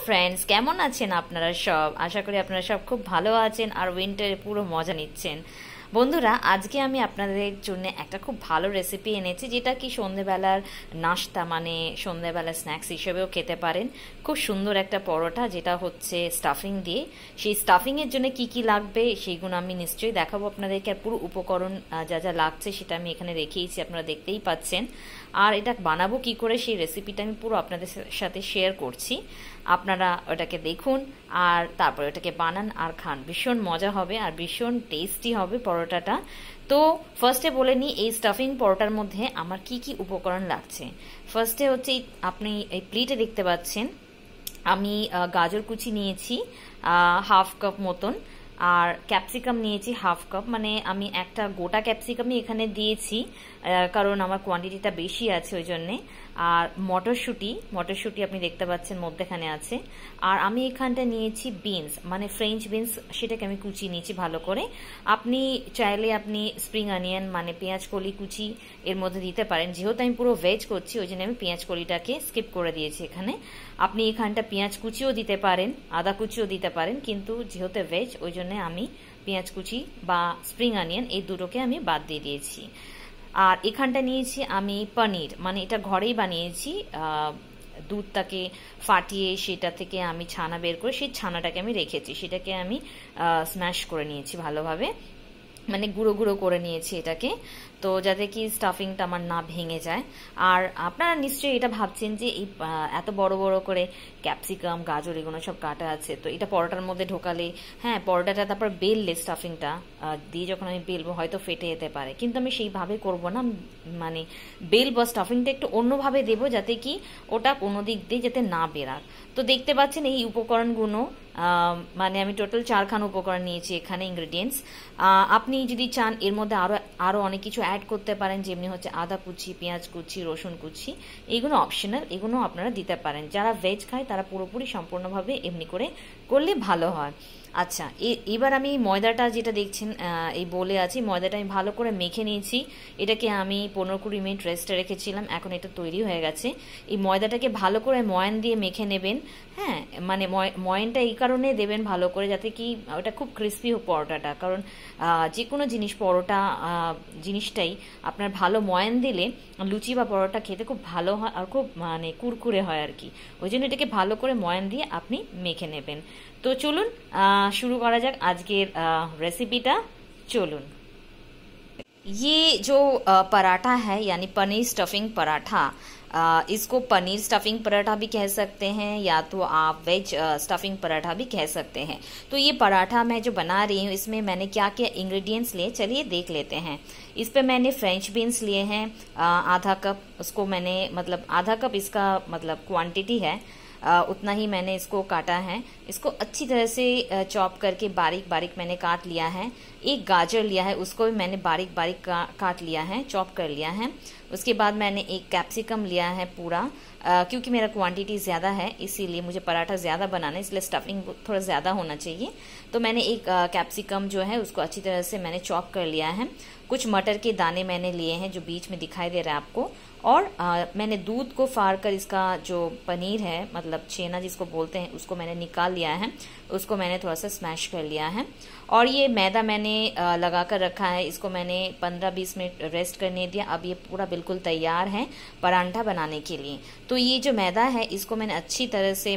Friends, কেমন আছেন আপনারা সব? আশা করি আপনারা সব খুব ভালো আছেন আর উইন্টারে পুরো মজা নিচ্ছেন। বন্ধুরা, আজকে আমি আপনাদের জন্য একটা খুব ভালো রেসিপি এনেছি, যেটা কি সন্ধেবেলার নাস্তা মানে সন্ধেবেলার স্ন্যাক্স হিসেবেও খেতে পারেন। খুব সুন্দর একটা পরোটা, যেটা হচ্ছে স্টাফিং দিয়ে। সেই স্টাফিংয়ের জন্য কি কি লাগবে সেইগুলো আমি নিশ্চয়ই দেখাবো আপনাদেরকে। আর পুরো উপকরণ যা যা লাগছে সেটা আমি এখানে রেখেইছি, আপনারা দেখতেই পাচ্ছেন। আর এটা বানাবো কি করে সেই রেসিপিটা আমি পুরো আপনাদের সাথে শেয়ার করছি। আপনারা ওটাকে দেখুন আর তারপরে ওটাকে বানান আর খান, ভীষণ মজা হবে আর ভীষণ টেস্টি হবে পরোটাটা। তো ফার্স্টে বলে নিই এই স্টাফিং পরোটার মধ্যে আমার কি কি উপকরণ লাগছে। ফার্স্টে হচ্ছে আপনি এই প্লেটে দেখতে পাচ্ছেন আমি গাজর কুচি নিয়েছি হাফ কাপ মতন, আর ক্যাপসিকাম নিয়েছি হাফ কাপ, মানে আমি একটা গোটা ক্যাপসিকামই এখানে দিয়েছি কারণ আমার কোয়ান্টিটিটা বেশি আছে ওই জন্যে। আর মটরশুঁটি আপনি দেখতে পাচ্ছেন মধ্যেখানে আছে। আর আমি এখানটা নিয়েছি বিনস, মানে ফ্রেঞ্চ বিনস, সেটাকে আমি কুচি নিয়েছি ভালো করে। আপনি চাইলে আপনি স্প্রিং অনিয়ন মানে পেঁয়াজ কলি কুচি এর মধ্যে দিতে পারেন। যেহেতু আমি পুরো ভেজ করছি ওই জন্য আমি পেঁয়াজ কলিটাকে স্কিপ করে দিয়েছি এখানে। আপনি এখানটা পেঁয়াজ কুচিও দিতে পারেন, আদা কুচিও দিতে পারেন, কিন্তু যেহেতু ভেজ ওই জন্য আমি পেঁয়াজ কুচি বা স্প্রিং অনিয়ন এই দুটোকে আমি বাদ দিয়ে দিয়েছি। আর এখানটা নিয়েছি আমি পনির, মানে এটা ঘরেই বানিয়েছি। দুধটাকে ফাটিয়ে সেটা থেকে আমি ছানা বের করে সেই ছানাটাকে আমি রেখেছি, সেটাকে আমি স্ম্যাশ করে নিয়েছি ভালোভাবে, মানে গুঁড়ো গুঁড়ো করে নিয়েছি এটাকে, তো যাতে কি স্টাফিংটা আমার না ভেঙে যায়। আর আপনারা নিশ্চয়ই এটা ভাবছেন যে এই এত বড় বড় করে ক্যাপসিকাম গাজর এগুলো সব কাটা আছে, তো এটা পরোটার মধ্যে ঢোকালে, হ্যাঁ পরোটাটা তারপর বেললে স্টাফিংটা দিয়ে যখন আমি বেলবো হয়তো ফেটে যেতে পারে, কিন্তু আমি সেইভাবে করব না। মানে বেলবো স্টাফিংটা একটু অন্যভাবে দেবো, যাতে কি ওটা কোনো দিক দিয়ে যাতে না বেরাক। তো দেখতে পাচ্ছেন এই উপকরণগুলো, মানে আমি টোটাল 4খানা উপকরণ নিয়েছি এখানে ইনগ্রেডিয়েন্টস। আপনি যদি চান এর মধ্যে আরো অনেক কিছু অ্যাড করতে পারেন, যেমনি হচ্ছে আদা কুচি, পেঁয়াজ কুচি, রসুন কুচি, এগুলো অপশনাল, এগুলো আপনারা দিতে পারেন। যারা ভেজ খায় তারা পুরোপুরি সম্পূর্ণভাবে এমনি করে করলে ভালো হয়। আচ্ছা, এবার আমি ময়দাটা যেটা দেখছেন এই বলে আছি, ময়দাটা আমি ভালো করে মেখে নিয়েছি। এটাকে আমি 15-20 মিনিট রেস্টে রেখেছিলাম, এখন এটা তৈরি হয়ে গেছে। এই ময়দাটাকে ভালো করে ময়ান দিয়ে মেখে নেবেন। হ্যাঁ, মানে ময়ানটা এই কারণে দেবেন ভালো করে, যাতে কি ওটা খুব ক্রিস্পি হোক পরোটাটা। কারণ যে কোনো জিনিস পরোটা জিনিসটাই আপনার ভালো ময়ান দিলে লুচি বা পরোটা খেতে খুব ভালো হয় আর খুব মানে কুরকুরে হয় আর কি। ওই জন্য এটাকে ভালো করে ময়ান দিয়ে আপনি মেখে নেবেন। তো চলুন शुरू करा जाक आजकेर रेसिपिटा। चलून, ये जो पराठा है यानी पनीर स्टफिंग पराठा, इसको पनीर स्टफिंग पराठा भी कह सकते हैं या तो आप वेज स्टफिंग पराठा भी कह सकते हैं। तो ये पराठा मैं जो बना रही हूँ इसमें मैंने क्या क्या इंग्रेडिएंट्स लिए चलिए देख लेते हैं। इस पे मैंने फ्रेंच बीन्स लिए हैं आधा कप, उसको मैंने मतलब आधा कप इसका मतलब क्वांटिटी है, उतना ही मैंने इसको काटा है। इसको अच्छी तरह से चॉप करके बारीक बारीक मैंने काट लिया है। एक गाजर लिया है, उसको भी मैंने बारीक बारीक काट लिया है, चॉप कर लिया है। उसके बाद मैंने एक कैप्सिकम लिया है पूरा, क्योंकि मेरा क्वांटिटी ज़्यादा है इसीलिए मुझे पराठा ज़्यादा बनाना है, इसलिए स्टफिंग थोड़ा ज़्यादा होना चाहिए। तो मैंने एक कैप्सिकम जो है उसको अच्छी तरह से मैंने चॉप कर लिया है। कुछ मटर के दाने मैंने लिए हैं जो बीच में दिखाई दे रहा है आपको। और मैंने दूध को फाड़ कर इसका जो पनीर है मतलब छेना जिसको बोलते हैं उसको मैंने निकाल लिया है, उसको मैंने थोड़ा सा स्मैश कर लिया है। और ये मैदा मैंने लगा कर रखा है, इसको मैंने 15-20 मिनट रेस्ट करने दिया। अब ये पूरा बिल्कुल तैयार है परांठा बनाने के लिए। तो ये जो मैदा है इसको मैंने अच्छी तरह से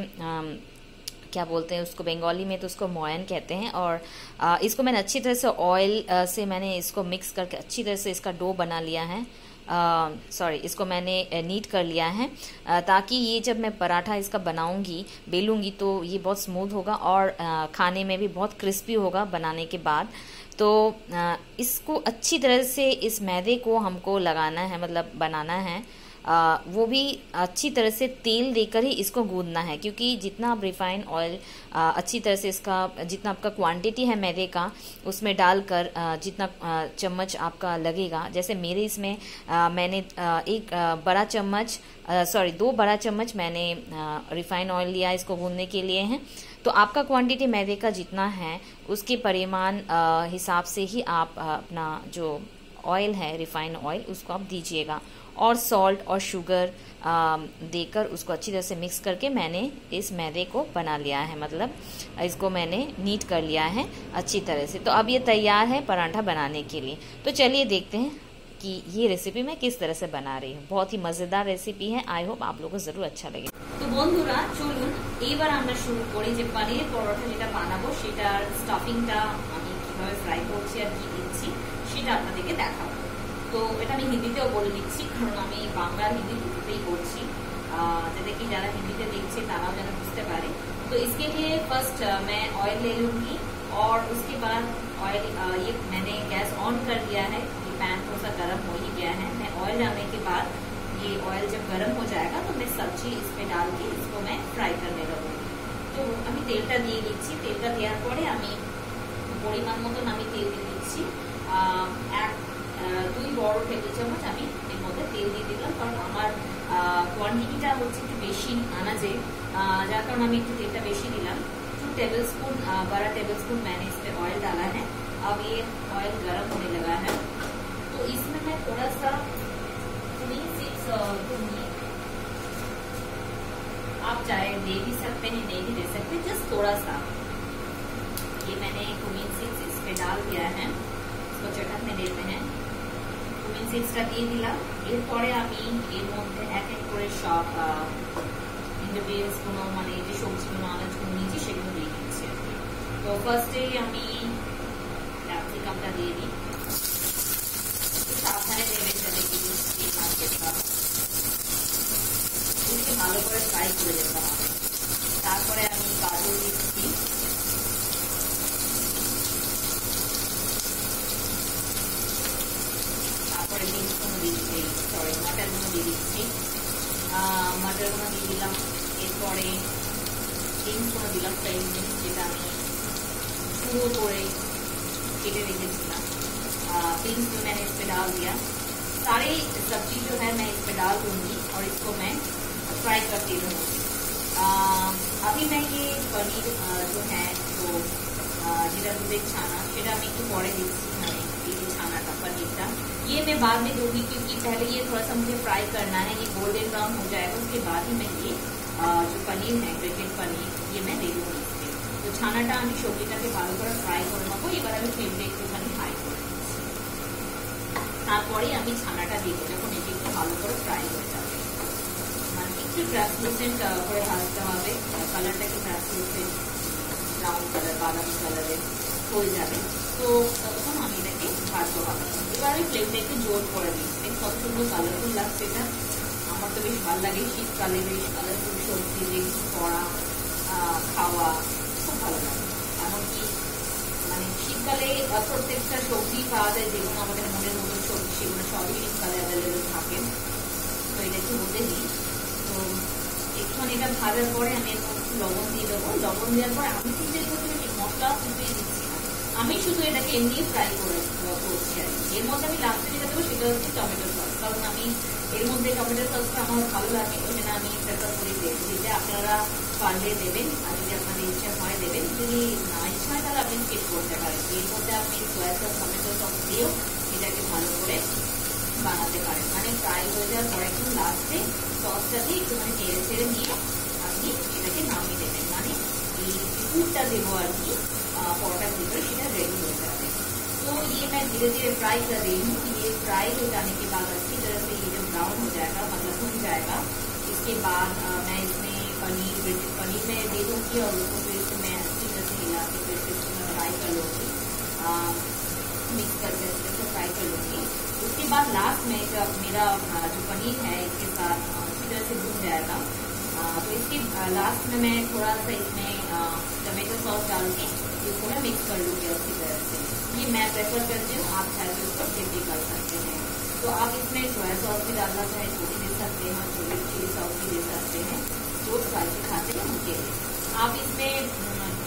क्या बोलते हैं उसको बंगाली में, तो उसको मोयन कहते हैं। और इसको मैंने अच्छी तरह से ऑयल से मैंने इसको मिक्स करके अच्छी तरह से इसका डो बना लिया है। इसको मैंने नीट कर लिया है, ताकि ये जब मैं पराठा इसका बनाऊंगी बेलूंगी तो ये बहुत स्मूथ होगा और खाने में भी बहुत क्रिस्पी होगा बनाने के बाद। तो इसको अच्छी तरह से इस मैदे को हमको लगाना है, मतलब बनाना है। वो भी अच्छी तरह से तेल देकर ही इसको गूंदना है, क्योंकि जितना आप रिफाइंड ऑयल अच्छी तरह से इसका जितना आपका क्वांटिटी है मैदे का उसमें डालकर जितना चम्मच आपका लगेगा, जैसे मेरे इसमें मैंने एक बड़ा चम्मच 2 बड़ा चम्मच मैंने रिफाइंड ऑयल लिया इसको गूंदने के लिए है। तो आपका क्वांटिटी मैदे का जितना है उसके परिमाण हिसाब से ही आप अपना जो ऑयल है, रिफाइंड ऑयल, उसको आप दीजिएगा। और सॉल्ट और शुगर देकर उसको अच्छी तरह से मिक्स करके मैंने इस मैदे को बना लिया है, मतलब इसको मैंने नीट कर लिया है अच्छी तरह से। तो अब ये तैयार है पराठा बनाने के लिए। तो चलिए देखते हैं कि ये रेसिपी मैं किस तरह से बना रही हूँ। बहुत ही मज़ेदार रेसिपी है, आई होप आप लोगों को ज़रूर अच्छा लगे। তো বন্ধুরা চলুন এবার আমরা শুরু করি যে পনিরের পরোটা যেটা বানাবো সেটার স্টাফিংটা আমি কিভাবে ফ্রাই করছি আর কি দিচ্ছি সেটা আপনাদেরকে দেখাবো। তো এটা আমি হিন্দিতেও বলে দিচ্ছি কারণ আমি বাংলা হিন্দি দুটোতেই করছি, যাতে কি যারা হিন্দিতে দেখছে তারাও যেন बुझते पारे। तो इसके लिए फर्स्ट मैं ऑयल ले लूंगी और उसके बाद ऑयल ये मैंने गैस ऑन कर दिया है, ये पैन थोड़ा सा गर्म हो ही गया है। मैं ऑयल डालने के बाद ये ऑयल जब गर्म हो जाएगा तो मैं सब्जी इस पे डाल के इसको मैं फ्राई करने लगूंगी। तो আমি তেলটা দিয়ে দিচ্ছি, তেলটা দেওয়ার পরে আমি পরিমাণ মতন আমি তেল দিয়ে দিচ্ছি, 2 বড় টেবিল চামচ আমি এর মধ্যে তেল দিয়ে দিলাম, কারণ আমার क्वांटिटीটা হচ্ছে একটু বেশি আনাজে, যার কারণে আমি একটু তেলটা বেশি দিলাম। 2 टेबलस्पून बड़ा टेबलस्पून मैंने इस पे ऑयल डाला है। अब ये ऑयल गर्म होने लगा है तो इसमें मैं थोड़ा सा आप चाहे दे भी सकते हैं, नहीं भी दे सकते, जस्ट थोड़ा सा। ये मैंने कुमिन सीड्स इस पे डाल दिया है, इसको चटकने देते हैं। কুমিন সিডসটা দিয়ে দিলাম। এরপরে আমি এর মধ্যে এক এক করে সব ইনগ্রেডিয়েন্টস গুলো, মানে যে সবজিগুলো আনাজগুলো নিয়েছি সেগুলো দিয়ে দিচ্ছি। তো ফার্স্টে আমি ক্যাপসিকামটা দিয়ে দিই, সাবধানে দেবেন যাতে কি এটাকে ভালো করে ফ্রাই করে যেতে হবে। তারপরে আমি গাজর দিচ্ছি, তারপরে বিনসগুলো দিচ্ছি, সরি মটরগুলো দিয়ে দিচ্ছি, মটরগুলো দিয়ে দিলাম। এরপরে বিনসগুলো দিলাম, ফ্রেঞ্চ বিনস যেটা আমি পুরো করে केटे रेखेছিলাম। बीन्स जो मैंने इस पे डाल दिया, सारी सब्जी जो है मैं इस पे डाल दूंगी और इसको मैं फ्राई करती रहूँगी। अभी मैं ये पनीर जो है तो जीरा दूधे छाना সেটা আমি একটু পরে দিচ্ছি, মানে ये छानाটা पनीरটা ये मैं बाद में दूंगी, क्योंकि पहले ये थोड़ा सा मुझे फ्राई करना है। ये गोल्डन ब्राउन हो जाएगा, उसके बाद ही मैं ये जो पनीर है ग्रेटेड पनीर ये मैं दे दूंगी इसमें। तो ছানাটা আমি সবজিটাকে ভালো করে ফ্রাই করে নেবো। এবার আমি ফ্লেমটা একটুখানি হাই করে দিচ্ছি, তারপরে আমি ছানাটা দিব যখন এটি একটু ভালো করে ফ্রাই হয়ে যাবে, মানে একটু ট্রান্সলুসেন্ট করে ভাজতে হবে, কালারটা একটু ট্রান্সলুসেন্ট ব্রাউন কালার বাদামি কালারের হয়ে যাবে। তো তখন আমি এটাকে ভাজতে হবে। এবার আমি ফ্লেমটা একটু জোর করে দিচ্ছি। কত সুন্দর কালারফুল লাগছে এটা, আমার তো বেশ ভালো লাগে শীতকালে বেশ কালারফুল সবজি বেশ করা খাওয়া খুব ভালো লাগে। এমনকি মানে শীতকালে প্রত্যেকটা সবজি পাওয়া যায়, যেগুলো আমাদের মনের মতন সবজি সেগুলো সবই শীতকালে অ্যাভেলেবেল থাকে। তো এটা একটু হতে দিই। তো একটুখানি এটা ভাজার পরে আমি একটু লবণ দিয়ে দেবো। লবণ দেওয়ার পরে আমি কিন্তু মশলা কিছুই দিচ্ছি না, আমি শুধু এটাকে এমনি ফ্রাই করে করছি আর কি। এর মধ্যে আমি লাস্টে যেটা দেবো সেটা হচ্ছে টমেটো সস, কারণ আমি এর মধ্যে টমেটো সসটা আমার ভালো লাগে, ওই জন্য আমি প্রেফার করি দেবো। যেটা আপনারা পারলে দেবেন, আর যদি আপনাদের ইচ্ছা হয় দেবেন, যদি না ইচ্ছা হয় তাহলে আপনি স্কিপ করতে পারেন। এর মধ্যে আপনি সয়া সস টমেটো সস দিয়েও এটাকে ভালো করে বানাতে পারেন। মানে ফ্রাই হয়ে যাওয়ার পরে একটু লাস্টে সসটা দিয়ে একটুখানি নেড়ে ছেড়ে নিয়ে আপনি এটাকে নামিয়ে দেবেন, মানে এই পুরটা देवो আর কি परोठा के ऊपर, सीधा रेडी हो जाता है। तो ये मैं धीरे धीरे फ्राई कर रही हूँ। ये फ्राई हो जाने के बाद अच्छी तरह से ये जब ब्राउन हो जाएगा, मतलब भुन जाएगा, इसके बाद मैं इसमें पनीर में दे दूँगी और उसको फिर से मैं अच्छी तरह से हिला के फिर से इसको मैं फ्राई कर लूँगी, मिक्स करके अच्छे से फ्राई कर लूँगी। उसके बाद लास्ट में जब मेरा जो पनीर है इसके साथ अच्छी तरह से भुन जाएगा, तो इसके लास्ट में मैं थोड़ा सा इसमें टमाटो सॉस डाल के इसको मैं मिक्स कर लूँगी अच्छी तरह से। ये मैं प्रेफर करती हूँ, आप चाहे तो इसको स्किप भी कर सकते हैं। तो आप इसमें सोया सॉस भी डालना चाहे तो भी दे सकते हैं, और चिली सॉस भी दे सकते हैं, जो स्पाइसी खाते हैं उनके लिए। आप इसमें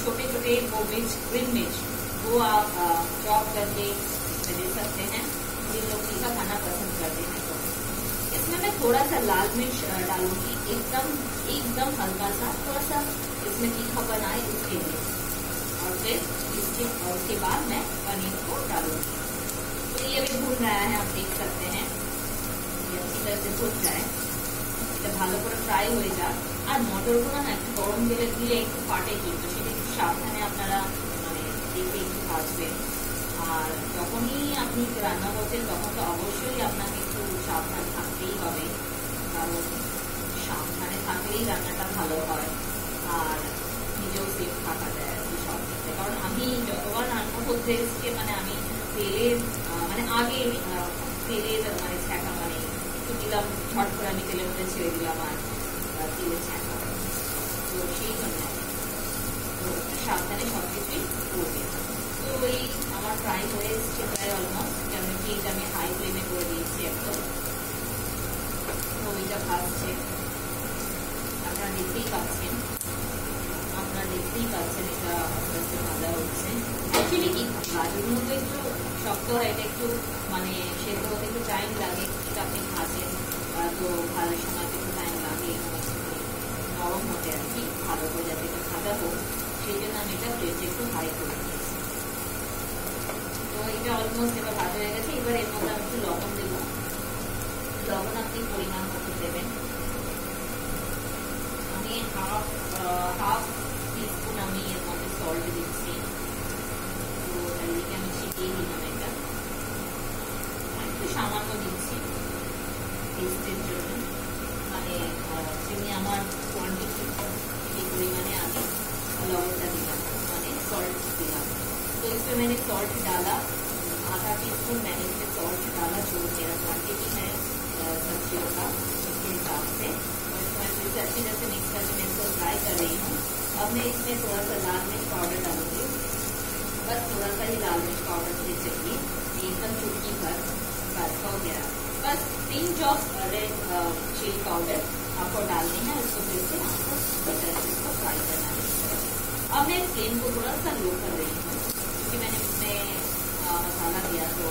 छोटे छोटे वो मिर्च, ग्रीन मिर्च, वो आप चॉप करके दे सकते हैं, जिन लोग तीखा खाना पसंद करते हैं। तो इसमें मैं थोड़ा सा लाल मिर्च डालूंगी, एकदम हल्का सा, थोड़ा सा इसमें तीखापन आए उसके लिए। और फिर उसके बाद मैं पनीर को डालूंगी। तो ये अभी भून रहा है, आप देख सकते हैं ये अच्छी तरह से भून जाए, এটা ভালো করে ফ্রাই হয়ে যাক। আর মটরগুলো না একটু গরম তেলে দিলে একটু ফাটে, কিন্তু সেটা একটু সাবধানে আপনারা মানে দেখে একটু ভাজবেন। আর যখনই আপনি রান্না করছেন তখন তো অবশ্যই আপনাকে একটু সাবধান থাকতেই হবে, কারণ সাবধানে থাকলেই রান্নাটা ভালো হয় আর নিজেও সেফ থাকা যায় আর কি সব দিকে। কারণ আমি যতবার রান্না করতে এসেছি মানে আমি তেলের মানে আগে তেলের মানে ছ্যাঁকা মানে একটু দিলাম, ঝট করে আমি তেলের মধ্যে ছেড়ে দিলাম আর তেলের ছ্যাঁকা, তো সেই জন্য তো সাবধানে সব কিছুই করবে। তো ওই আমার ফ্রাই হয়ে এসছে প্রায় অলমোস্ট, যেমন কি এটা আমি হাই ফ্লেমে করে দিয়েছি একদম। তো ওইটা ভাজছে, আপনারা দেখতেই পাচ্ছেন এটা আস্তে আস্তে ভাজা হচ্ছে। অ্যাকচুয়ালি কি গাজরগুলো তো একটু শক্ত হয়, এটা একটু মানে সেদ্ধ হতে একটু টাইম লাগে, এটা আপনি ভাজেন তো ভালো সময় একটু টাইম লাগে নরম হতে আর কি, ভালো করে যাতে এটা ভাজা হোক, সেই জন্য আমি এটা ফ্লেমটা একটু হাই করে দিয়েছি। তো এটা অলমোস্ট এবার ভাজা হয়ে গেছে। এবার এর মধ্যে আমি একটু লবণ দেবো, লবণ আপনি পরিমাণ মতো দেবেন। আমি হাফ টিস্পুন আমি এর মধ্যে সল্ট দিচ্ছি, তো চারিদিকে আমি ছিটিয়ে দিলাম, এটা একটু সামান্য দিচ্ছি টেস্টের জন্য, মানে চিনি আমার কোয়ান্টিটি এই পরিমাণে আমি लवणটা दिला मैंने सॉल्ट दिला। तो इसमें मैंने सॉल्ट डाला, आधा टीस्पून मैंने इसमें सॉल्ट डाला, जो मेरा क्वांटिटी है सब्जियों का उसके हिसाब से। और इसमें फिर से अच्छी तरह से मिक्स करके मैं इसको फ्राई कर रही हूँ। अब मैं इसमें थोड़ा सा लाल मिर्च पाउडर डालूंगी, बस थोड़ा सा ही लाल मिर्च पाउडर मुझे चाहिए, एकदम चुटकी भर, बस हो गया। बस pinch of red chili powder आपको डालनी है, उसको फिर से आपको इसको फ्राई करना है। अब मैं फ्लेम को थोड़ा सा लो कर रही हूँ, क्योंकि मैंने इसमें मसाला दिया, तो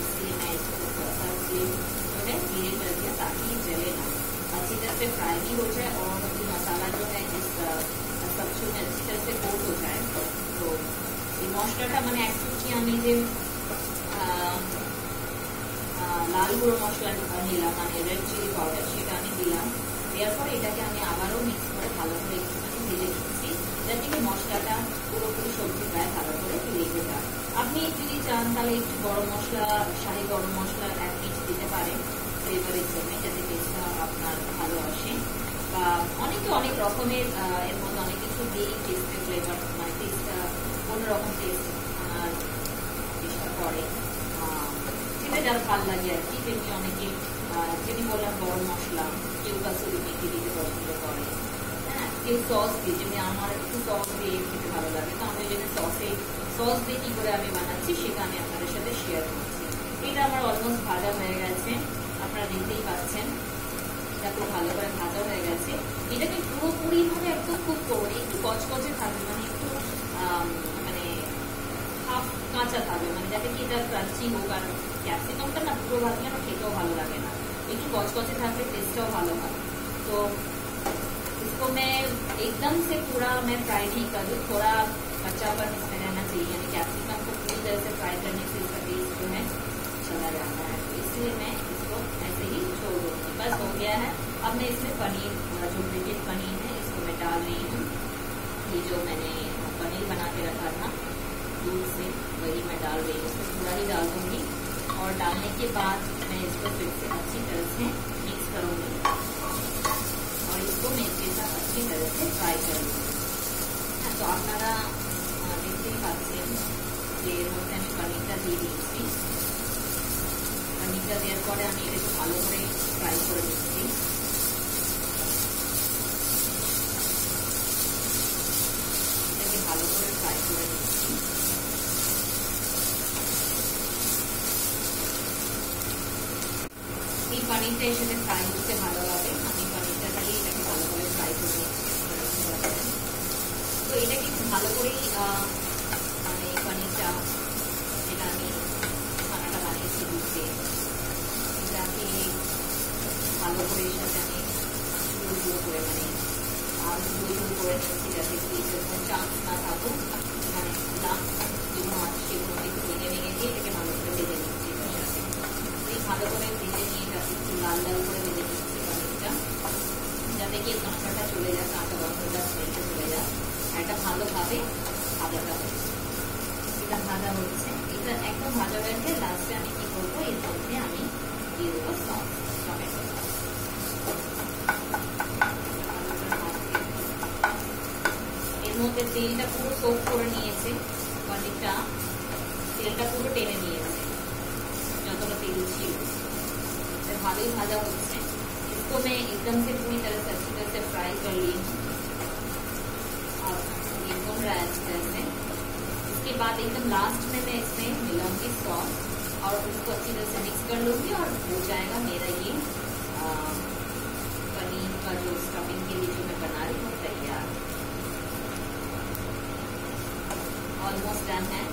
इसलिए मैं इसको थोड़ा सा फ्लेम जो है धीरे कर दिया, ताकि जले ना, अच्छी तरह से फ्राई भी हो जाए और ये मसाला जो है इस सब्जी में अच्छी तरह से कोट हो जाए। तो ये मसलाटा मैंने एक्चुअली আমি যে লাল গুঁড়ো মশলা নিলাম মানে রেড চিলি পাউডার, সেটা আমি দিলাম, দেওয়ার পরে এটাকে আমি আবারও মিক্স করে ভালো করে একটুখানি ভেজে নিচ্ছি, যাতে কি মশলাটা পুরোপুরি সবজির গায়ে ভালো করে লেগে যায়। আপনি যদি চান তাহলে একটু গরম মশলা, শাহি গরম মশলা 1 পিঞ্চ দিতে পারেন ফ্লেভারের জন্য, যাতে টেস্টটা আপনার ভালো আসে। বা অনেকে অনেক রকমের এর মধ্যে অনেক কিছু দিয়েই টেস্টের ফ্লেভার মানে টেস্টটা অন্যরকম টেস্ট আনার চেষ্টা করে, যেটা যার ভালো লাগে আর কি। তেমনি অনেকে যেটি বললাম গরম মশলা, কেউ কাসুরি মেথি দিতে পছন্দ করে, হ্যাঁ, কেউ সস দিয়ে, যেমনি আমার একটু সস দিয়ে খেতে ভালো লাগে, তো আমি যেটা সস দিয়ে কি করে আমি বানাচ্ছি সেটা আমি আপনাদের সাথে শেয়ার করছি। এটা আমার অলমোস্ট ভাজা হয়ে গেছে, আপনারা দেখতেই পাচ্ছেন এটা খুব ভালো করে ভাজা হয়ে গেছে। এটাকে পুরোপুরি ভাবে একদম কুক করবো, একটু কচকচে থাকবে, মানে একটু মানে হাফ কাঁচা থাকবে, মানে যাতে কি এটা ক্রাঞ্চি হোক। আর ক্যাপসিকামটা না পুরো ভাজলে আমার খেতেও ভালো লাগে না, একটু कचकचे থাকলে টেস্টটাও ভালো হয়। तो इसको मैं एकदम से पूरा मैं फ्राई नहीं कर दूँ, थोड़ा कच्चापन इसमें रहना चाहिए, यानी कैप्सिकम को पूरी तरह से फ्राई करने से इसका टेस्ट जो है चला जाता है, तो इसलिए मैं इसको ऐसे ही छोड़ दूँगी। बस हो गया है। अब मैं इसमें पनीर, जो ग्रेटेड पनीर है इसको मैं डाल रही हूँ। ये जो मैंने पनीर बना के रखा था दूध से, वही मैं डाल रही हूँ, इसको पूरा ही डाल दूँगी। और डालने के बाद मैं इसको फिर से अच्छी तरह से मिक्स करूँगी और इसको मैं इसके साथ अच्छी तरह से फ्राई करूँगी। तो আপনারা দেখতেই পাচ্ছেন যে এর মধ্যে আমি পনিরটা দিয়ে দিয়েছি। পনিরটা দেওয়ার পরে আমি এটাকে ভালো করে ফ্রাই করে নিচ্ছি। এটাকে ভালো করে ফ্রাই করে নিচ্ছি। এই পনিরটা এর সাথে ফ্রাই হতে ভালোভাবে আমি পনিরটা দিয়ে এটাকে ভালো করে ফ্রাই করে নিচ্ছি। তো এটাকে একটু ভালো করেই মানে পনিরটা যেটা আমি খানাটা বানিয়েছি দুধে, এটাকে ভালো করে এর সাথে আমি গুঁড়ো করে মানে আরো গুঁড়ো করে নিচ্ছি, যাতে কি এরকম চান্স না থাকুক, মানে লাম্প যেগুলো আছে সেগুলো একটু ভেঙে ভেঙে দিয়ে এটাকে ভালো করে ভেজে নিচ্ছি। ভাজা হচ্ছে। এটা একদম ভাজা হয়ে গেলে লাস্টে আমি কি করবো, এর মধ্যে আমি দিয়ে দেবো সস, টমেটো সস। এর মধ্যে তেলটা পুরো সোক করে নিয়েছে, পনিরটা তেলটা পুরো টেনে নিয়েছে, যতটা তেল ছিল। भालोई भाजा होच्छे। इसको मैं एकदम से पूरी तरह से अच्छी तरह से फ्राई कर ली हूँ और ये भून रहा है अच्छी तरह से। इसके बाद एकदम लास्ट में मैं इसमें मिलाऊंगी सॉस और उसको अच्छी तरह से मिक्स कर लूंगी और हो जाएगा मेरा ये पनीर का जो स्टफिंग के लिए जो मैं बना रही हूँ तैयार। অলমোস্ট ডান है।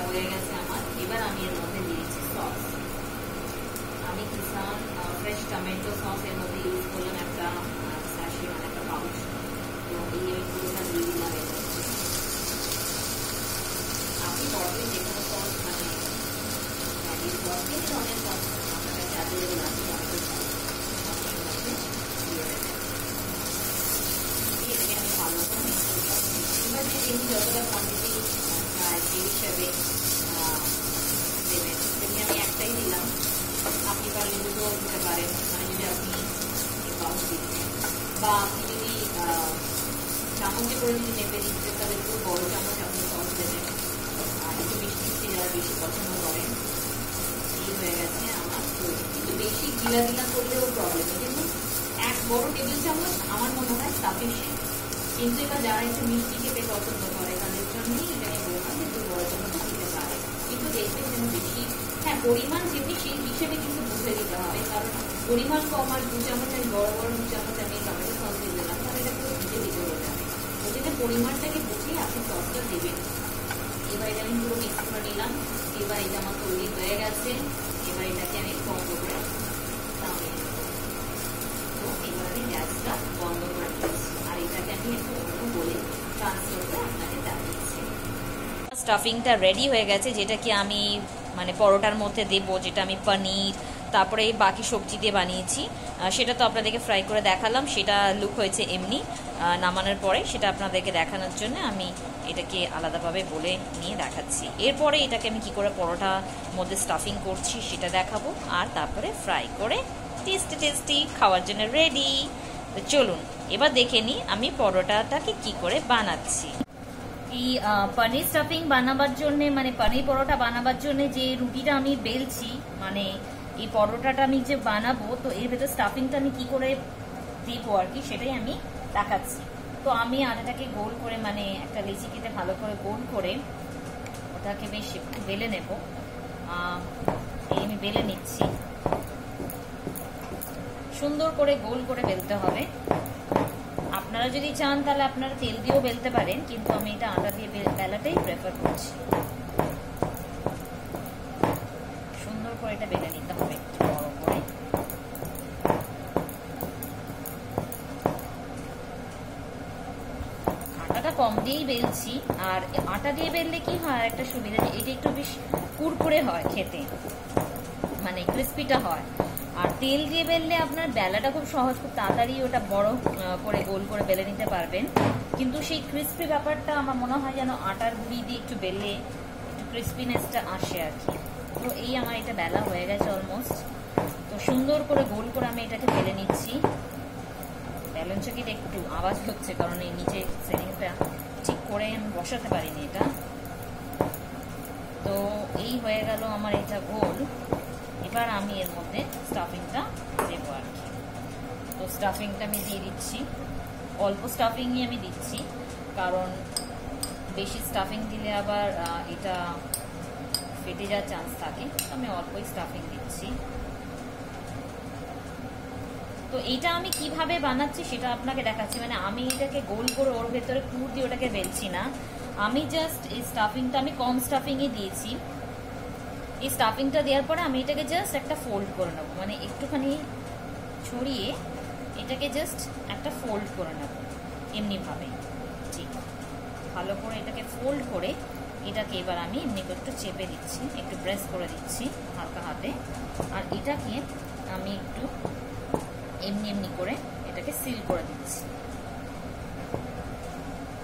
হয়ে গেছে আমার। এবার আমি এর মধ্যে দিয়েছি সস। আমি কিষান ফ্রেশ টমেটো সস এর মধ্যে ইউজ করলাম একটা স্যাশে, মানে একটা পাউচ। তো এই আমি পুরোটা দিয়ে দিলাম এর মধ্যে। আপনি নর্মালি যে কোনো সস, মানে ম্যাগি সস দিয়ে অনেক সস আপনার কাছে অ্যাভেলেবল আছে, টমেটো সস এর মধ্যে দিয়ে দেবেন। এটাকে আমি ভালো করে মিক্স করলাম। এবার যে তিনি যতটা কোয়ান্টিটি সেই হিসাবে দেবেন, তেমনি আমি একটাই দিলাম। আপনি পারলে দুটো দিতে পারেন, মানে যদি আপনি পাউচ দিচ্ছেন, বা আপনি যদি চামচে করে যদি মেপে দিচ্ছেন তাহলে একটু বড় চামচ আপনি সস দেবেন, একটু মিষ্টি মিষ্টি যারা বেশি পছন্দ করেন। এই হয়ে গেছে আমার তৈরি। কিন্তু বেশি গিলা গিলা করলেও প্রবলেম নেই, কিন্তু এক বড় টেবিল চামচ আমার মনে হয় সাফিসিয়েন্ট। কিন্তু এবার যারা একটু মিষ্টি খেতে পছন্দ করে তাদের জন্যই এটাকে বললাম যে একটু বড় চামচ দিতে পারে, কিন্তু দেখবেন যেন বেশি, হ্যাঁ পরিমাণ যেমনি সেই হিসেবে কিন্তু বুঝে দিতে হবে। কারণ পরিমাণ কম আর 2 চামচ আমি বড় বড় 2 চামচ আমি টমেটো সস দিয়ে দিলাম, তাহলে এটা পুরো ভিজে ভিজে হয়ে যাবে। ওই জন্য পরিমাণটাকে বুঝিয়ে আপনি সসটা দেবেন। এবার এটা আমি পুরো মিক্স করে নিলাম। এবার এটা আমার তৈরি হয়ে গেছে। এবার এটাকে আমি বন্ধ করে নামিয়ে নেব। তো এবার আমি গ্যাসটা বন্ধ করে দিচ্ছি আর এটাকে আমি একটু অন্য বলে ট্রান্সফার করে আপনাকে দেখাচ্ছি। স্টাফিংটা রেডি হয়ে গেছে, যেটা কি আমি মানে পরোটার মধ্যে দেবো, যেটা আমি পনির তারপরে বাকি সবজি দিয়ে বানিয়েছি। সেটা তো আপনাদেরকে ফ্রাই করে দেখালাম, সেটা লুক হয়েছে এমনি। নামানোর পরে সেটা আপনাদেরকে দেখানোর জন্য আমি এটাকে আলাদাভাবে বলে নিয়ে দেখাচ্ছি। এরপরে এটাকে আমি কি করে পরোটার মধ্যে স্টাফিং করছি সেটা দেখাবো, আর তারপরে ফ্রাই করে টেস্টি টেস্টি খাওয়ার জন্য রেডি। তো চলুন এবার দেখে নিই আমি পরোটাটাকে কি করে বানাচ্ছি। এই পনির স্টাফিং বানাবার জন্য, মানে পনির পরোটা বানাবার জন্য যে রুটিটা আমি বেলছি, মানে এই পরোটাটা আমি যে বানাবো, তো এর ভেতর স্টাফিংটা আমি কি করে দেবো আর কি সেটাই আমি দেখাচ্ছি। তো আমি আটাটাকে গোল করে, মানে একটা লেচি কেটে ভালো করে গোল করে ওটাকে বেশ একটু বেলে নেব। আমি বেলে নিচ্ছি, সুন্দর করে গোল করে বেলতে হবে। আপনারা যদি চান তাহলে আপনারা তেল দিয়েও বেলতে পারেন, কিন্তু আমি এটা আটা দিয়ে বেলাটাই প্রেফার করছি। সুন্দর করে এটা বেলে নিতে হবে বড় করে। আটাটা কম দিয়েই বেলছি, আর আটা দিয়ে বেললে কি হয় একটা সুবিধা, যে এটা একটু বেশ কুরকুরে হয় খেতে, মানে ক্রিস্পিটা হয়। আর তেল দিয়ে বেললে আপনার বেলাটা খুব সহজ, খুব তাড়াতাড়ি ওটা বড় করে গোল করে বেলে নিতে পারবেন, কিন্তু সেই ক্রিস্পি ব্যাপারটা আমার মনে হয় যেন আটার গুঁড়ি দিয়ে একটু বেললে একটু ক্রিস্পিনেসটা আসে আর কি। তো এই আমার এটা বেলা হয়ে গেছে অলমোস্ট। তো সুন্দর করে গোল করে আমি এটাকে বেলে নিচ্ছি। বেলন চাকিতে একটু আওয়াজ হচ্ছে কারণ এই নিচে সেটিংসটা ঠিক করে আমি বসাতে পারিনি এটা। তো এই হয়ে গেল আমার এটা গোল। এবার আমি এর মধ্যে স্টাফিংটা দেবো আর কি। তো স্টাফিংটা আমি দিয়ে দিচ্ছি, অল্প স্টাফিংই আমি দিচ্ছি, কারণ বেশি স্টাফিং দিলে আবার এটা ফেটে যাওয়ার চান্স থাকে। আমি অল্পই স্টাফিং দিচ্ছি। তো এইটা আমি কিভাবে বানাচ্ছি সেটা আপনাকে দেখাচ্ছি, মানে আমি এটাকে গোল করে ওর ভেতরে পুর দিয়ে ওটাকে বেলছি না, আমি জাস্ট এই স্টাফিংটা আমি কম স্টাফিংই দিয়েছি। এই স্টাফিংটা দেওয়ার পরে আমি এটাকে জাস্ট একটা ফোল্ড করে নেবো, মানে একটুখানি ছড়িয়ে এটাকে জাস্ট একটা ফোল্ড করে নেবো এমনিভাবে। ঠিক ভালো করে এটাকে ফোল্ড করে এটাকে এবার আমি এমনি করে একটু চেপে দিচ্ছি, একটু প্রেস করে দিচ্ছি হালকা হাতে। আর এটাকে আমি একটু এমনি এমনি করে এটাকে সিল করে দিচ্ছি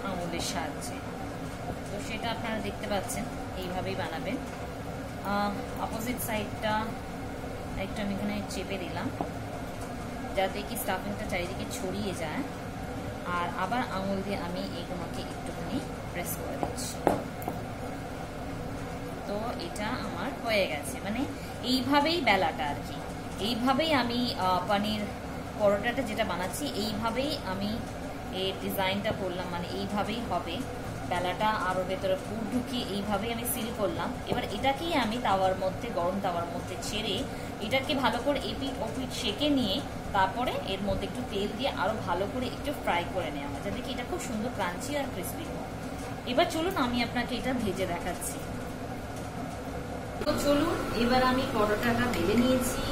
আঙুলের সাহায্যে। তো সেটা আপনারা দেখতে পাচ্ছেন, এইভাবেই বানাবেন। অপোজিট সাইডটা একটু আমি এখানে চেপে দিলাম যাতে কি স্টাফিংটা চারিদিকে ছড়িয়ে যায়, আর আবার আঙুল দিয়ে আমি এইগুলোকে একটুখানি প্রেস করে দিচ্ছি। তো এটা আমার হয়ে গেছে, মানে এইভাবেই বেলাটা আর কি, এইভাবেই আমি পনির পরোটাটা যেটা বানাচ্ছি এইভাবেই আমি এই ডিজাইনটা করলাম, মানে এইভাবেই হবে বেলাটা, আরও ভেতরে পুর ঢুকিয়ে এইভাবেই আমি সিল করলাম। এবার এটাকেই আমি তাওয়ার মধ্যে, গরম তাওয়ার মধ্যে ছেড়ে এটাকে ভালো করে এপিট ওপিট সেঁকে নিয়ে তারপরে এর মধ্যে একটু তেল দিয়ে আরও ভালো করে একটু ফ্রাই করে নেওয়া হয়, যাতে কি এটা খুব সুন্দর ক্রাঞ্চি আর ক্রিসপি হয়। এবার চলুন আমি আপনাকে এটা ভেজে দেখাচ্ছি। তো চলুন, এবার আমি পরোটাটা বেলে নিয়েছি,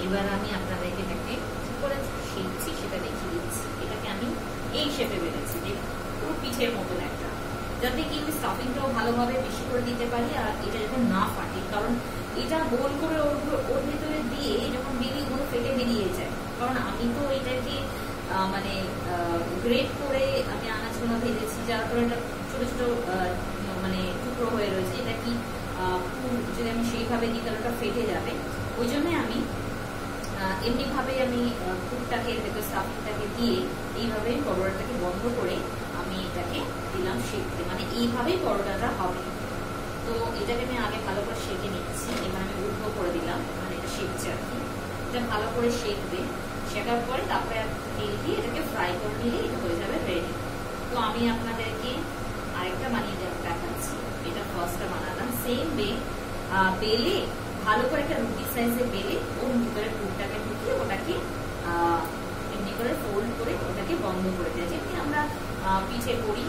এবার আমি আপনাদেরকে এটাকে কি করে শিখছি সেটা দেখিয়ে দিচ্ছি। এটাকে আমি এই শেপে বেলেছি, যে পুরো পিঠের মতন একটা, যাতে কি আমি স্টাফিংটাও ভালোভাবে বেশি করে দিতে পারি আর এটা যাতে না ফাটে, কারণ এটা গোল করে ওর ভেতরে দিয়ে যখন বেলি ওগুলো ফেটে বেরিয়ে যায়। কারণ আমি তো এটাকে মানে গ্রেট করে আমি আনাজগুলো ভেজেছি, যার পরে এটা ছোট ছোট মানে টুকরো হয়ে রয়েছে, এটা কি যদি আমি সেইভাবে দিই তাহলে ওটা ফেটে যাবে। ওই জন্যই আমি এমনিভাবে আমি পুরটাকে স্টাফিংটাকে দিয়ে এইভাবে পরোটাটাকে বন্ধ করে আমি এটাকে দিলাম সেঁকতে, মানে এইভাবেই পরোটাটা হবে। তো এটাকে আমি আগে ভালো করে সেঁকে নিচ্ছি, এবার আমি উল্টো করে দিলাম, মানে এটা সেঁকছে আর কি। এটা ভালো করে সেঁকবে, শেখার পরে তারপরে তেল দিয়ে এটাকে ফ্রাই করে নিলে এটা হয়ে যাবে রেডি। তো আমি আপনাদেরকে আরেকটা বানিয়ে দেখাচ্ছি। এটা ফার্স্টটা বানালাম সেম বেলে ভালো করে একটা রুটি সাইজে বেলে ওর ভিতরে পুরটাকে ঢুকিয়ে ওটাকে এমনি করে ফোল্ড করে ওটাকে বন্ধ করে দেয়, যেমনি আমরা পিঠে করি,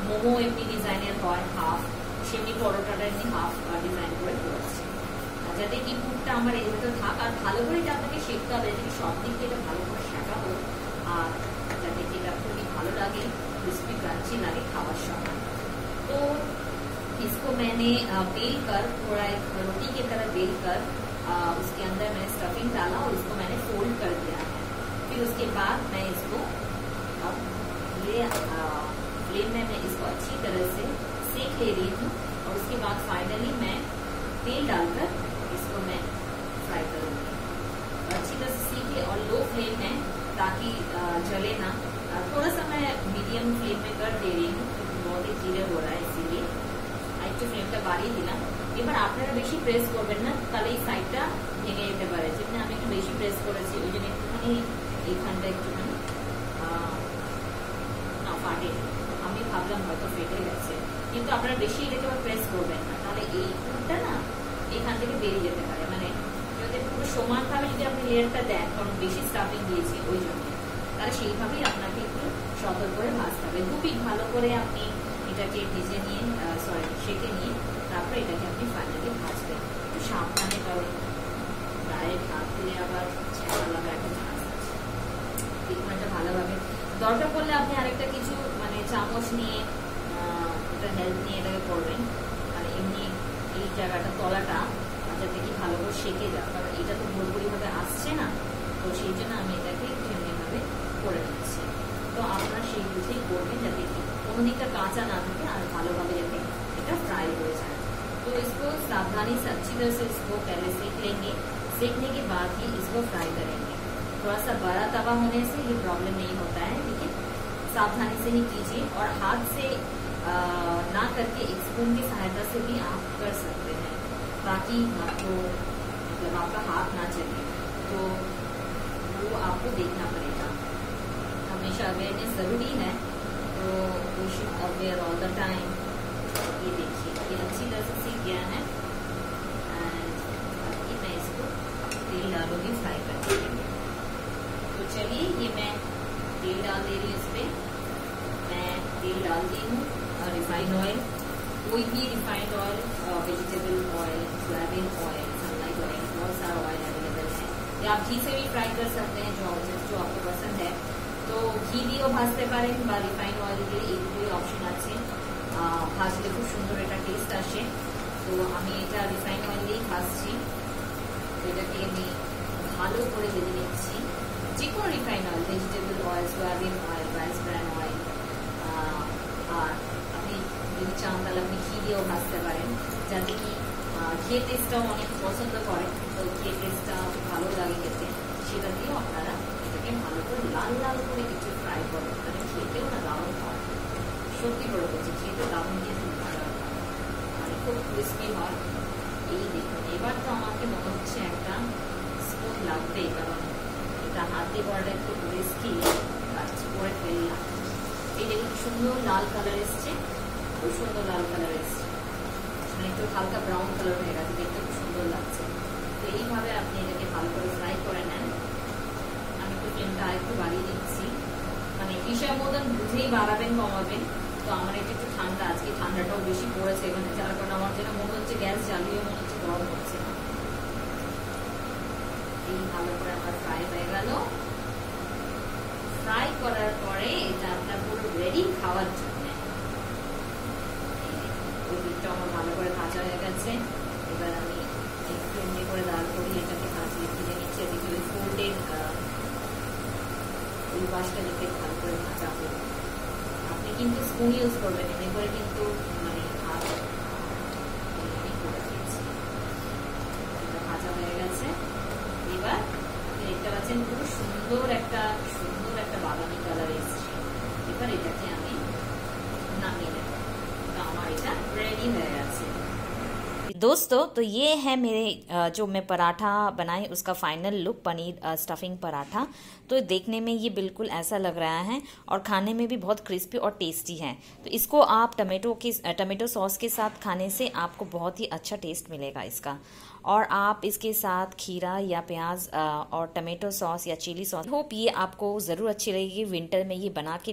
মোমো এমনি ডিজাইনের হয় হাফ, সেমনি পরোটাটা এমনি হাফ ডিজাইন করে করেছি, যাতে কি পুরটা আমার এর ভেতর থাক। আর ভালো করে এটা আপনাকে শেখতে হবে, যাতে সব দিক থেকে ভালো করে শেখা হোক, আর যাতে কি এটা খুবই ভালো লাগে, ক্রিস্পি ক্রাঞ্চি লাগে खावर समय। तो इसको मैंने बेल कर थोड़ा एक रोटी की तरह बेल कर उसके अंदर मैंने स्टफिंग डाला और इसको मैंने फोल्ड कर दिया है। फिर उसके बाद मैं इसको अब ये फ्लेम में मैं इसको अच्छी तरह से सेक ले रही हूँ, और उसके बाद फाइनली मैं तेल डालकर इसको मैं फ्राई करूँगी अच्छी तरह से सीखे, और लो फ्लेम में ताकि जले ना। थोड़ा सा मैं मीडियम फ्लेम में कर दे रही हूँ, बहुत ही धीरे हो रहा है, इसीलिए একটু ফ্লেমটা বাড়িয়ে দিলাম। এবার আপনারা বেশি প্রেস করবেন না, তাহলে এই সাইডটা ভেঙে যেতে পারে, যেমনি আমি একটু বেশি প্রেস করেছি ওই জন্য একটুখানি এইখানটা একটুখানি না ফাটে, আমি ভাবলাম হয়তো ফেটে গেছে, কিন্তু আপনারা বেশি এটাকে প্রেস করবেন না, তাহলে এই পুরটা না এখান থেকে বেরিয়ে যেতে পারে। মানে যদি পুরো সমানভাবে যদি আপনি লেয়ারটা দেন, কারণ বেশি স্টাফিং দিয়েছি ওই জন্য, তাহলে সেইভাবেই আপনাকে একটু সতর্ক করে ভাজতে হবে। দু পিঠ ভালো করে আপনি এটাকে ভেজে নিয়ে সেঁকে নিয়ে তারপরে এটাকে আপনি ফাইনালি ভাজবেন, একটু সাবধানে, কারণ ডাইরেক্ট হাত দিলে আবার ছেঁড়া লাগা একটা চান্স আছে। ট্রিটমেন্টটা ভালোভাবে দরকার পড়লে আপনি আরেকটা কিছু মানে চামচ নিয়ে এটা হেল্প নিয়ে এটাকে করবেন, মানে এমনি এই জায়গাটা তলাটা যাতে কি ভালো করে সেঁকে যায়, কারণ এটা তো পুরোপুরিভাবে আসছে না, তো সেই জন্য আমি এটাকে একটু এমনিভাবে করে নিচ্ছি। তো আপনারা সেই বুঝেই করবেন, যাতে কি কোনো দিকটা কাঁচা ना থাকে আর ভালোভাবে যাতে এটা फ्राई हो जाए। तो इसको सावधानी से अच्छी तरह से इसको पहले सेक लेंगे, सेकने के बाद ही इसको फ्राई करेंगे। थोड़ा सा बड़ा तवा होने से ये प्रॉब्लम नहीं होता है, लेकिन सावधानी से ही कीजिए, और हाथ से ना करके एक स्पून की सहायता से भी आप कर सकते हैं, ताकि आपको मतलब आपका हाथ ना चले, तो वो आपको देखना पड़ेगा। हमेशा अवेयरनेस जरूरी है, तो we should aware all the time. ये देखिए ये अच्छी तरह से सीख गया है, एंड अभी मैं इसको तेल डालूंगी फ्राई करने के लिए। तो चलिए ये मैं तेल डाल दे रही हूँ, इस पर मैं तेल डाल दी हूँ रिफाइंड ऑयल, कोई भी refined oil, vegetable oil, soybean oil, sunlight oil, बहुत सारा ऑयल अवेलेबल है, या आप घी से भी फ्राई कर सकते हैं, जो आपको पसंद है। तो ঘি দিয়েও ভাজতে পারেন বা রিফাইন্ড অয়েল দিয়ে, এইগুলোই অপশন আছে, ভাজলে খুব সুন্দর এটা টেস্ট আসে। তো আমি এটা রিফাইন্ড অয়েল দিয়েই ভাজছি, তো এটাকে আমি ভালো করে ভেজে নিচ্ছি। যে কোনো refined oil, vegetable oil, soybean oil, rice bran oil, আর আপনি চান তাহলে আপনি ঘি দিয়েও ভাজতে পারেন, যাতে কি ঘিয়ে টেস্টটাও অনেক পছন্দ করে, তো ঘিয়ে টেস্টটা ভালো লাগে খেতে, সেটা দিয়েও আপনারা এটাকে ভালো করে লাল লাল করে কিছু ফ্রাই করবেন, মানে খেতেও না দারুণ হয়। সত্যি করে বলছি, খেতে দারুণ কিন্তু মানে খুব ক্রিস্পি হয়। এই দেখুন, এবার তো আমাকে মনে হচ্ছে একটা স্পুন লাগবেই, কারণ এটা হাত দিয়ে করাটা একটু রিস্কি, করে ফেললাম। এই দেখুন সুন্দর লাল কালার এসছে, খুব সুন্দর লাল কালার এসছে, মানে একটু হালকা ব্রাউন কালার হয়ে গেছে, দেখতে খুব সুন্দর লাগছে। তো এইভাবে আপনি এটাকে ভালো করে ফ্রাই করে নেন। আমি একটু ফ্লেমটা একটু বাড়িয়ে দিচ্ছি, মানে হিসাব মতন বুঝেই বাড়াবেন কমাবেন। তো আমার এটা একটু ঠান্ডা, আজকে ঠান্ডাটাও বেশি পড়েছে এখানে, যার কারণে আমার যেন মনে হচ্ছে গ্যাস জ্বালিয়ে মনে হচ্ছে গরম হচ্ছে না। এই ভালো করে আমার ফ্রাই হয়ে গেল। ফ্রাই করার পরে এটা আপনার পুরো রেডি খাওয়ার জন্য। ওই দিকটা আমার ভালো করে ভাজা হয়ে গেছে। এবার আমি একটু এমনি করে দাঁড় করি, এটাকে ভাজিয়ে তুলে নিচ্ছে। এদিকে ওই ফোল্ডেড ওই পাশটা দিকে ভালো করে ভাজা হবে। আপনি কিন্তু স্পুন ইউজ করবেন, এমনি করে কিন্তু মানে ভাত করে দিয়েছি। এটা ভাজা হয়ে গেছে। এবার দেখতে পাচ্ছেন খুব সুন্দর একটা বাদামি কালার এসছে। এবার এটাকে আমি নামিয়ে নেব। তো আমার এটা রেডি হয়ে গেছে। दोस्तों, तो ये है मेरे जो मैं पराठा बनाई उसका final look, paneer stuffing paratha. तो देखने में ये बिल्कुल ऐसा लग रहा है और खाने में भी बहुत क्रिस्पी और टेस्टी है। तो इसको आप टमेटो सॉस के साथ खाने से आपको बहुत ही अच्छा टेस्ट मिलेगा इसका। और आप इसके साथ खीरा या प्याज और टमेटो सॉस या चिली सॉस, होप ये आपको ज़रूर अच्छी लगेगी। विंटर में ये बना के